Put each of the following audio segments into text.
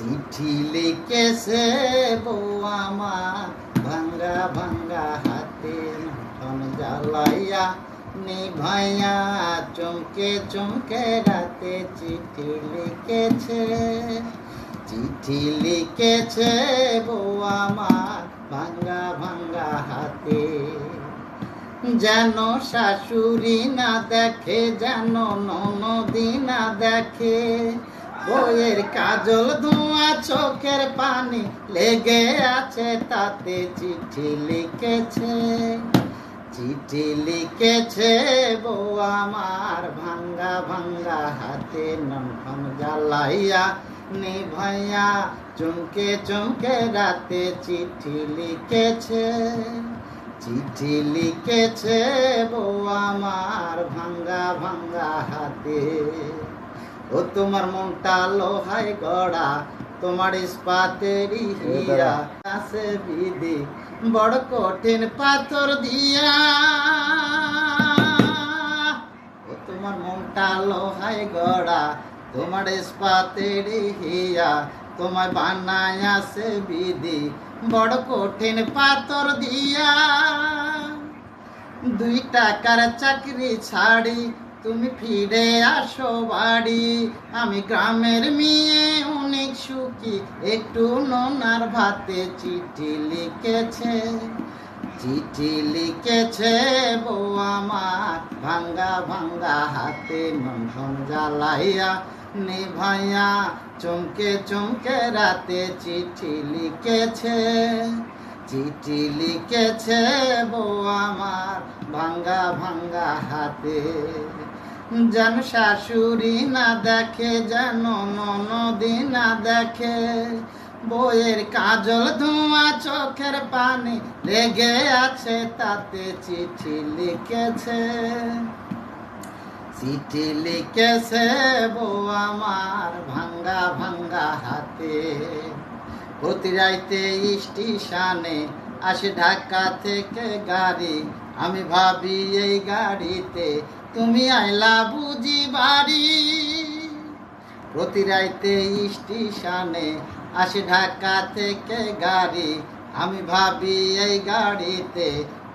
চিঠি লিখেছে বউ আমার ভাঙ্গা ভাঙ্গা হাতে মন জ্বালাইয়া নিভাইয়া চমকে চমকে রাতে চিঠি লিখেছে বউ আমার ভাঙ্গা ভাঙ্গা হাতে। যেন শাশুড়ি না দেখে, যেন ননদি না দেখে, বইয়ের কাজল ধোঁয়া চোখের পানি লেগে আছে তাতে। চিঠি লিখেছে বউ আমার ভাঙ্গা ভাঙ্গা হাতে নন জ্বালাইয়া নিভাইয়া চমকে চমকে রাতে চিঠি লিখেছে বউ আমার ভাঙ্গা ভাঙ্গা হাতে। ও তোমার মনটা লোহায় গড়া, তোমার ইস্পাতেরই হীরা আছে বিধি বড় কঠিন পাথর দিয়া। ও তোমার মনটা লোহায় গড়া, তোমার ইস্পাতেরই হীরা, তোমায় বানায় আছে বিধি বড় কঠিন পাথর দিয়া। 2 টাকার চাকরি ছাড়ি তুমি ফিরে আসো বাড়ি, আমি গ্রামের মেয়ে অনেক সুখী একটু নোনার ভাতে। চিঠি লিখেছে বউ আমার ভাঙ্গা ভাঙ্গা হাতে মন জ্বালাইয়া নিভাইয়া চমকে চমকে রাতে। চিঠি লিখেছে বউ আমার ভাঙ্গা ভাঙ্গা হাতে। যেন শাশুড়ি না দেখে, যেন ননদি না দেখে, বইয়ের কাজল ধোঁয়া চোখের পানি লেগে আছে তাতে। চিঠি লিখেছে বউ আমার ভাঙ্গা ভাঙ্গা হাতে। প্রতি রাইতে স্টেশনে আসে ঢাকা থেকে গাড়ি, আমি ভাবি এই গাড়িতে তুমি আইলা বুঝি বাড়ি। প্রতি রাইতে স্টেশনে আসে ঢাকা থেকে গাড়ি, আমি ভাবি এই গাড়িতে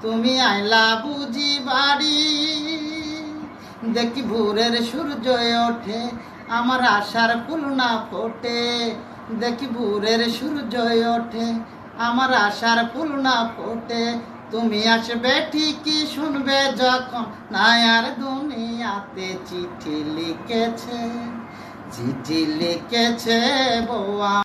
তুমি আইলা বুঝি বাড়ি। দেখি ভোরের সূর্য ওঠে, আমার আশার ফুল না ফোটে। দেখি ভোরের সূর্য ওঠে, আমার আশার ফুল না ফোটে। তুমি আসবে ঠিকই শুনবে যখন নায়ার দুনিয়াতে। চিঠি লিখেছে বউ।